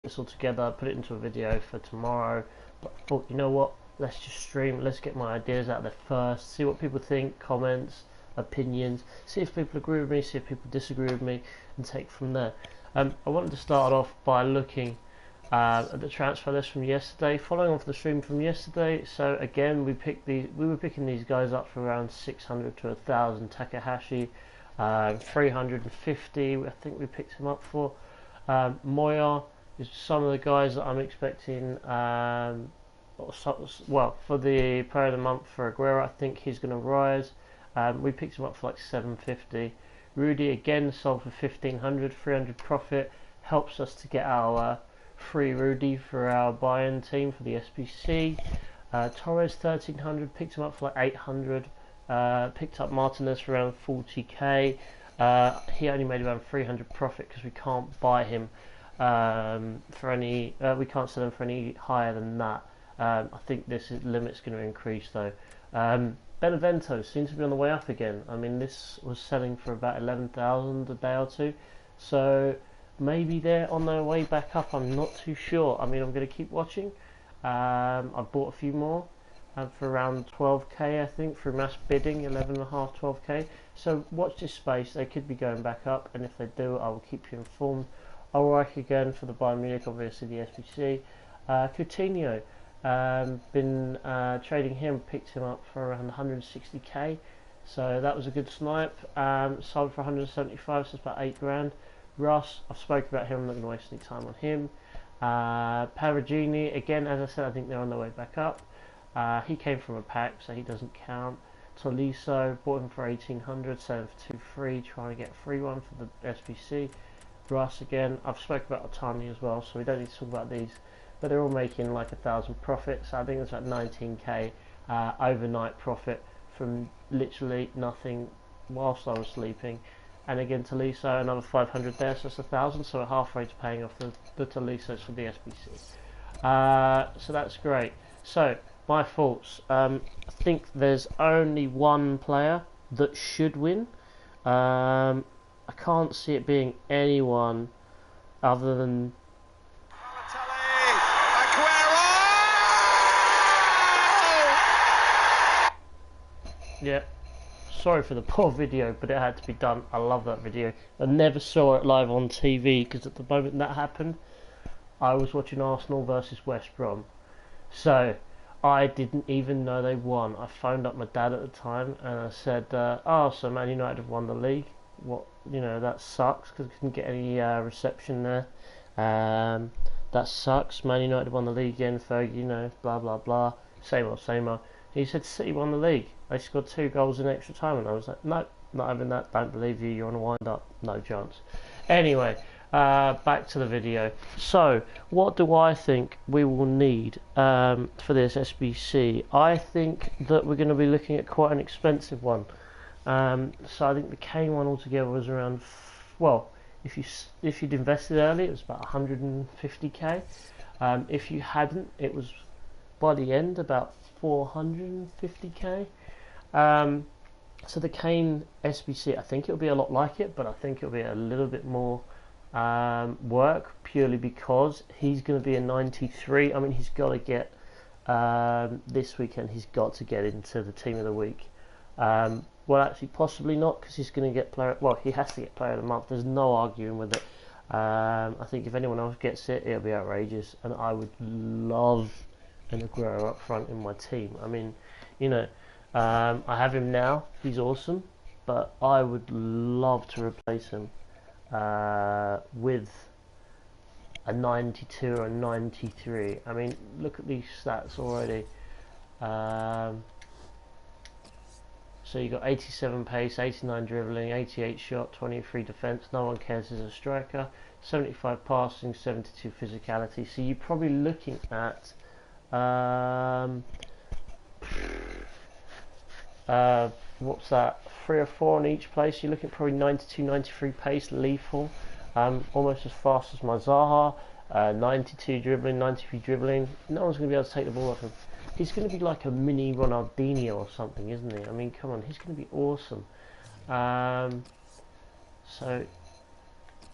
this all together, put it into a video for tomorrow. But I thought, you know what? Let's just stream. Let's get my ideas out there first. See what people think, comments, opinions. See if people agree with me. See if people disagree with me, and take from there. I wanted to start off by looking at the transfer list from yesterday, following on from the stream from yesterday. So again, we were picking these guys up for around 600 to 1,000. Takahashi, 350. I think we picked him up for. Moya is some of the guys that I'm expecting. Well, for the player of the month for Aguero, I think he's going to rise. We picked him up for like 750. Rudy again sold for 1,500, 300 profit. Helps us to get our free Rudy for our buy-in team for the SBC. Torres 1,300, picked him up for like 800. Picked up Martinez for around 40k. He only made around 300 profit because we can't buy him for any. We can't sell him for any higher than that. I think limit's going to increase though. Benevento seems to be on the way up again. I mean, this was selling for about 11,000 a day or two, so maybe they're on their way back up. I'm not too sure. I mean, I'm going to keep watching. I've bought a few more for around 12k, I think, through mass bidding, 11.5, 12k. So watch this space. They could be going back up, and if they do, I will keep you informed. Ulreich again for the Bayern Munich, obviously the SBC. Coutinho. Been trading him, picked him up for around 160k, so that was a good snipe. Sold for 175, so it's about 8 grand. Russ, I've spoken about him, I'm not going to waste any time on him. Paragini, again, as I said, I think they're on their way back up. He came from a pack, so he doesn't count. Tolisso, bought him for 1,800, selling for 2-3, trying to get a free one for the SBC. Russ again, I've spoken about Otani as well, so we don't need to talk about these. But they're all making like 1,000 profit, so I think it's like 19k overnight profit from literally nothing whilst I was sleeping. And again, Tolisso, another 500 there, so it's 1,000, so we're halfway to paying off the Tolissos for the SBC. So that's great. So, my thoughts. I think there's only one player that should win. I can't see it being anyone other than yeah, sorry for the poor video, but it had to be done. I love that video. I never saw it live on TV because at the moment that happened, I was watching Arsenal versus West Brom. So I didn't even know they won. I phoned up my dad at the time and I said, "Oh, so Man United have won the league. What? You know, that sucks because I couldn't get any reception there. That sucks. Man United won the league again. Fergie, you know, blah blah blah. Same old, same old." He said City won the league. They scored 2 goals in extra time, and I was like, "No, not having that. Don't believe you. You're on a wind up. No chance." Anyway, back to the video. So, what do I think we will need for this SBC? I think that we're going to be looking at quite an expensive one. So I think the Kane one altogether was around, well, if you'd invested early, it was about 150k. If you hadn't, it was by the end about 450k. So the Kane SBC, I think it'll be a lot like it, but I think it'll be a little bit more work, purely because he's going to be a 93. I mean, he's got to get this weekend. He's got to get into the team of the week. Well, actually, possibly not, because he's going to get player. Well, he has to get player of the month. There's no arguing with it. I think if anyone else gets it, it'll be outrageous, and I would love an Aguero up front in my team. I mean, you know, I have him now. He's awesome, but I would love to replace him with a 92 or a 93. I mean, look at these stats already. So you got 87 pace, 89 dribbling, 88 shot, 23 defence. No one cares as a striker. 75 passing, 72 physicality. So you're probably looking at what's that? 3 or 4 on each place. You're looking at probably 92, 93 pace, lethal. Almost as fast as my Zaha. 92 dribbling, 93 dribbling. No one's going to be able to take the ball off him. He's going to be like a mini Ronaldinho or something, isn't he? I mean, come on, he's going to be awesome. So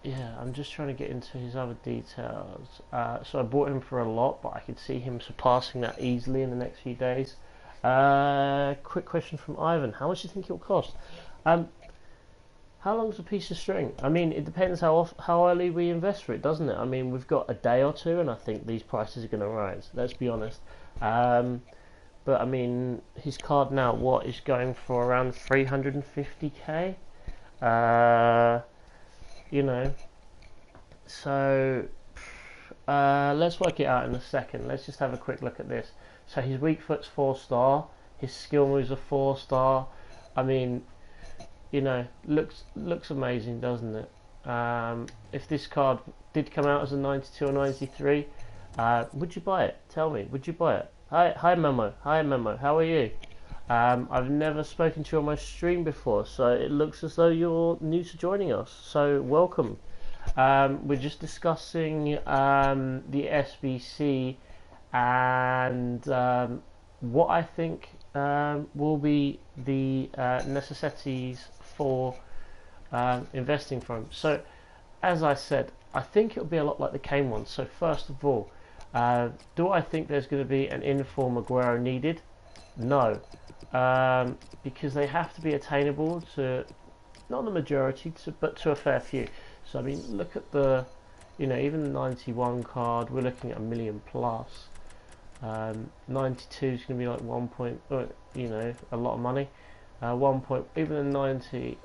yeah, I'm just trying to get into his other details. So I bought him for a lot, but I could see him surpassing that easily in the next few days. Quick question from Ivan: how much do you think it'll cost? Um, how long's a piece of string? I mean, it depends how early we invest for it, doesn't it? I mean, we've got a day or two, and I think these prices are going to rise. Let's be honest. But I mean, his card now, what is going for around 350k? Uh, you know, so let's work it out in a second. Let's just have a quick look at this. So his weak foot's 4-star, his skill moves are 4-star. I mean, looks amazing, doesn't it? If this card did come out as a 92 or 93, would you buy it? Tell me, would you buy it? Hi Memo. Hi Memo. How are you? I've never spoken to you on my stream before, so it looks as though you're new to joining us. So welcome. We're just discussing the SBC and what I think will be the necessities for investing from. So, as I said, I think it'll be a lot like the Kane one. So, first of all, do I think there's going to be an inform Aguero needed? No, because they have to be attainable to not the majority, but to a fair few. So I mean, look at the, even the 91 card, we're looking at $1 million plus. 92 is going to be like 1 point, a lot of money. 1 point, even the 90.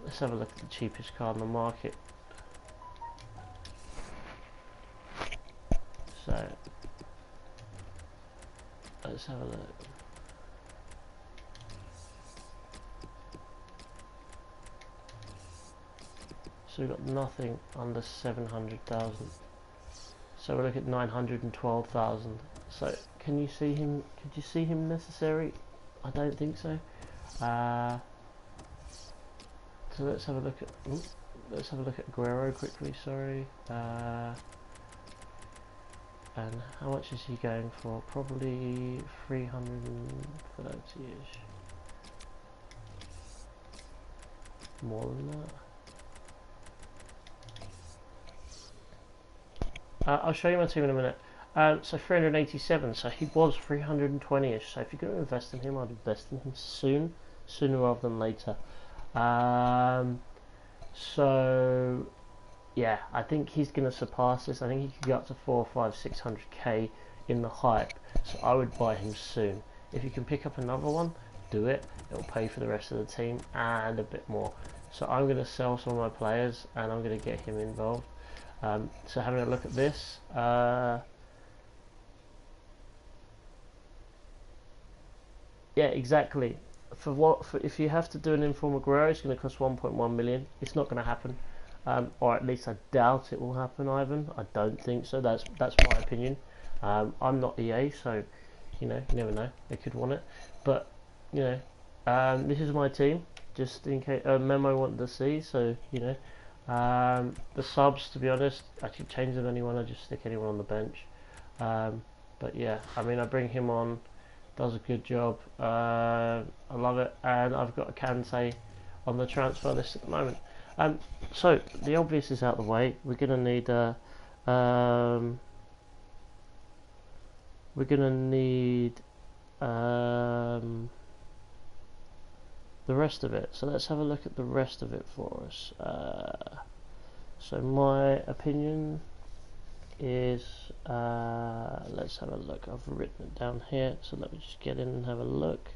Let's have a look at the cheapest card on the market. So let's have a look. So we've got nothing under 700,000. So we're looking at 912,000. So can you see him? Could you see him necessary? I don't think so. So let's have a look at Aguero quickly. Sorry. And how much is he going for? Probably 330-ish. More than that. I'll show you my team in a minute. So 387, so he was 320-ish. So if you're going to invest in him, I'd invest in him sooner rather than later. So yeah, I think he's going to surpass this. I think he could go up to 400, 500, 600k in the hype. So I would buy him soon. If you can pick up another one, do it. It'll pay for the rest of the team and a bit more. So I'm going to sell some of my players and I'm going to get him involved. So having a look at this, yeah, exactly. If you have to do an informal Aguero, it's going to cost 1.1 million. It's not going to happen, or at least I doubt it will happen. Ivan, I don't think so. That's my opinion. I'm not EA, so you never know. They could want it, but this is my team. Just in case Memo wanted to see, so the subs, to be honest, I could change them anyone. I just stick anyone on the bench. But yeah, I mean, I bring him on, does a good job. I love it, and I've got a Kante on the transfer list at the moment. So the obvious is out of the way. We're gonna need the rest of it. So let's have a look at the rest of it for us. So my opinion is, let's have a look. I've written it down here, so let me just get in and have a look.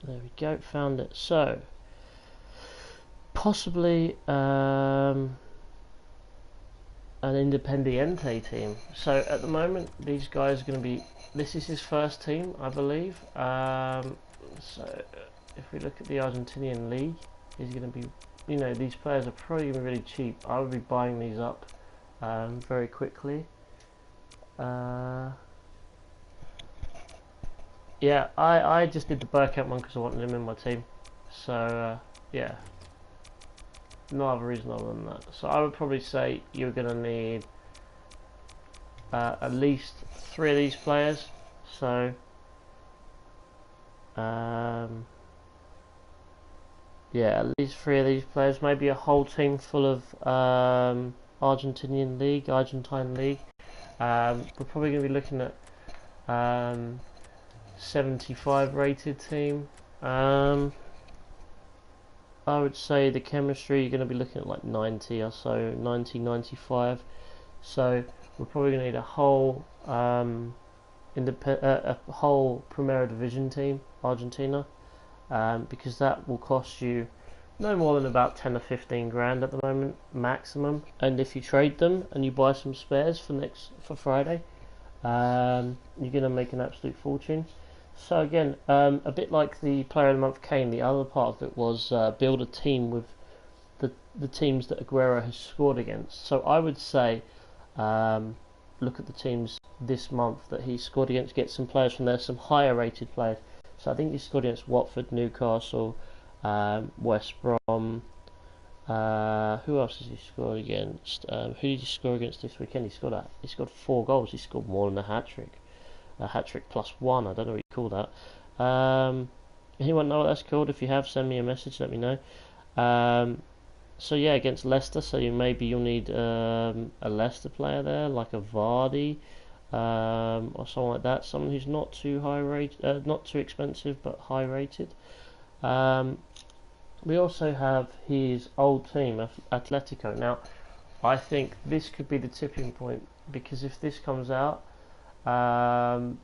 There we go, found it. So possibly an Independiente team. So at the moment, these guys are going to be, this is his first team, I believe. So if we look at the Argentinian league, he's going to be, these players are probably going to be really cheap. I would be buying these up very quickly. Yeah, I just did the Burkout one because I wanted him in my team. So yeah, no other reason other than that. So I would probably say you're going to need at least 3 of these players. So yeah, at least 3 of these players, maybe a whole team full of Argentine League. We're probably going to be looking at 75 rated team. I would say the chemistry you're going to be looking at like 90 or so, 90, 95. So we're probably going to need a whole a whole Primera Division team, Argentina, because that will cost you no more than about 10 or 15 grand at the moment maximum. And if you trade them and you buy some spares for Friday, you're going to make an absolute fortune. So again, a bit like the Player of the Month Kane, the other part of it was build a team with the teams that Aguero has scored against. So I would say look at the teams this month that he scored against, get some players from there, some higher rated players. So I think he scored against Watford, Newcastle, West Brom. Who else has he scored against? Who did he score against this weekend? He scored 4 goals. He scored more than a hat-trick. A hat-trick plus 1. I don't know what you call that. Anyone know what that's called? If you have, send me a message, let me know. So yeah, against Leicester, so you'll need a Leicester player there, like a Vardy, or someone like that, someone who's not too high rated, not too expensive but high rated. We also have his old team, Atletico. Now, I think this could be the tipping point, because if this comes out,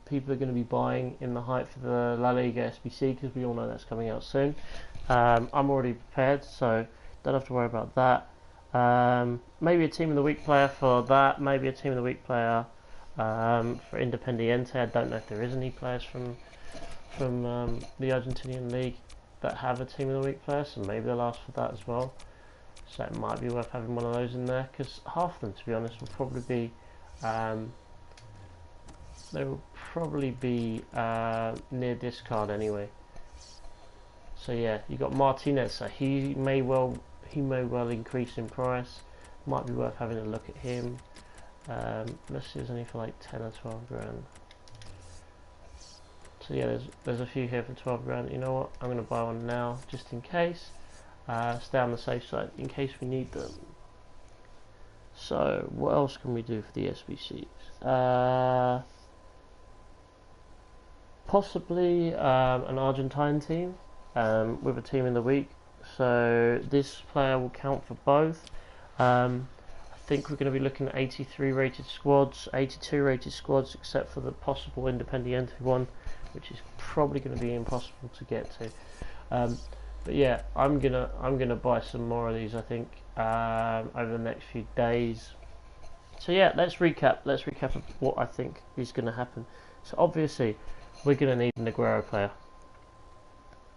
people are going to be buying in the hype for the La Liga SBC, because we all know that's coming out soon. I'm already prepared, so don't have to worry about that. Maybe a team of the week player for that. Maybe a team of the week player for Independiente. I don't know if there is any players from the Argentinian league that have a team of the week player, so maybe they'll ask for that as well. So it might be worth having one of those in there, because half of them, to be honest, will probably be near discard anyway. So yeah, you got Martinez. So he may well increase in price. Might be worth having a look at him. Let's see, there's only for like 10 or 12 grand. So yeah, there's a few here for 12 grand. You know what? I'm going to buy one now, just in case. Stay on the safe side, in case we need them. So what else can we do for the SBCs? Possibly an Argentine team with a team in the week. So this player will count for both. I think we're going to be looking at 83 rated squads, 82 rated squads, except for the possible Independiente one, which is probably going to be impossible to get to. But yeah, I'm gonna buy some more of these, I think, over the next few days. So yeah, let's recap what I think is going to happen. So obviously, we're going to need an Aguero player.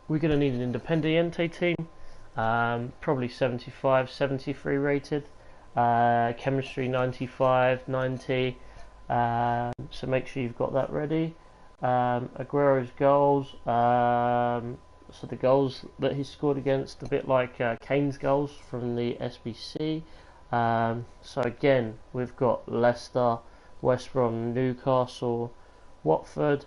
We're going to need an Independiente team, probably 75, 73 rated. Chemistry 95, 90. So make sure you've got that ready. Aguero's goals. So the goals that he scored against, a bit like Kane's goals from the SBC. So again, we've got Leicester, West Brom, Newcastle, Watford.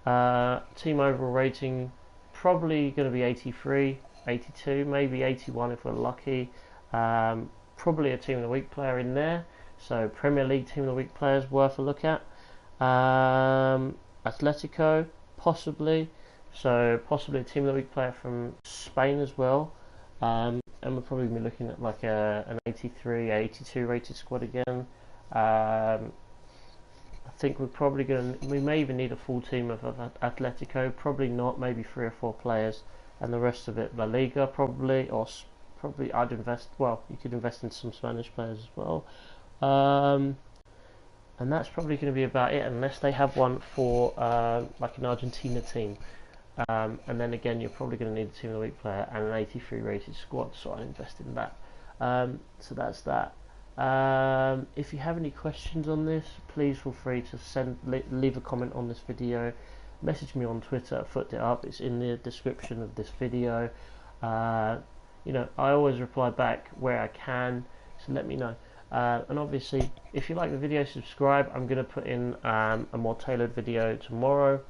Team overall rating probably going to be 83, 82, maybe 81 if we're lucky. Probably a team of the week player in there. So Premier League team of the week players worth a look at. Atletico, possibly. So possibly a team of the week player from Spain as well. And we'll probably be looking at like an 83, 82 rated squad again. I think we may even need a full team of Atletico. Probably not, maybe 3 or 4 players, and the rest of it La Liga probably, or probably I'd invest. Well, you could invest in some Spanish players as well. And that's probably going to be about it, unless they have one for like an Argentina team. And then again, you're probably going to need a team of the week player and an 83 rated squad, so I'd invest in that. So that's that. If you have any questions on this, please feel free to leave a comment on this video. Message me on Twitter, Foot It Up. It's in the description of this video. You know, I always reply back where I can, so let me know. And obviously, if you like the video, subscribe. I'm going to put in a more tailored video tomorrow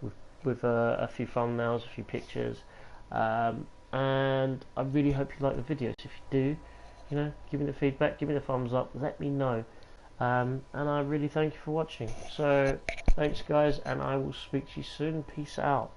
with a few thumbnails, a few pictures. and I really hope you like the videos. If you do, you know, give me the feedback, give me the thumbs up, let me know. And I really thank you for watching. So thanks guys, and I will speak to you soon. Peace out.